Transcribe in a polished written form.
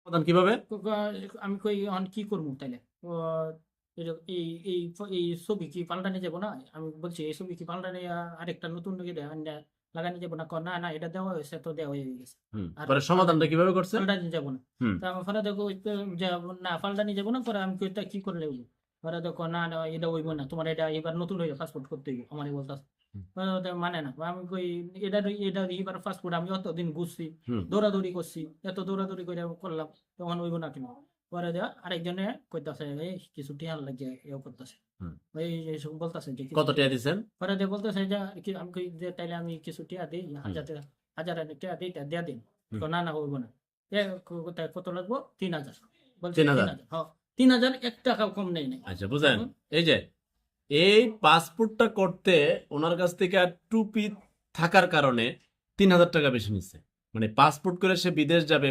সমাধান কিভাবে? আমি কই এখন কি করবো তাইলে? এই এই এই ছবি কি পাল্টানি যাবো না? আমি বলছি এই ছবি কি পাল্টানি আরেকটা নতুন লাগানি যাবো না? না না এটা দেওয়া হয়েছে তো দেওয়া হয়ে গেছে। আর পরে সমাধানটা কিভাবে করছে? পাল্টানি যাবো না। হুম তা আমি পরে দেখো না পাল্টানি যাবো না, পরে আমি কই এটা কি করলে হইব? পরে দেখো না না এটা হইব না, তোমার এটা এবার নতুন হইবে পাসপোর্ট করতে হইব আমারই বলতাছে। হুম। পরে ওটা মানে না, আমি কই এটা এটা এবার পাসপোর্ট আমি অতদিন ঘুরছি, হুম দৌড়াদৌড়ি করছি, এত দৌড়াদৌড়ি করে করলাম, তখন হইব না কেন? পরে দেওয়া আরেকজনে কইতাছে এই কিছু টিয়ার লাগে এও করতেছে, হুম। এই এইসব বলতেছে যে কিছু কত টাকা দিছেন? পরে দিয়ে বলতেছে যে আমি কই যে তাইলে আমি কিছু টিয়া দিই, হাজার টিয়া দিই, তা দিয়া দিন। হুম। না না হইব না। কোথায় কত লাগবো? 3,000 বলছে। 3,000? 3,000 হ্যাঁ, 3,000 এক টাকাও কম নেই নাই। আচ্ছা বুঝেন, হুম, এই যে এই পাসপোর্টটা করতে ওনার কাছ থেকে টুপি থাকার কারণে 3,000 টাকা বেশি নিচ্ছে। মানে পাসপোর্ট করে সে বিদেশ যাবে,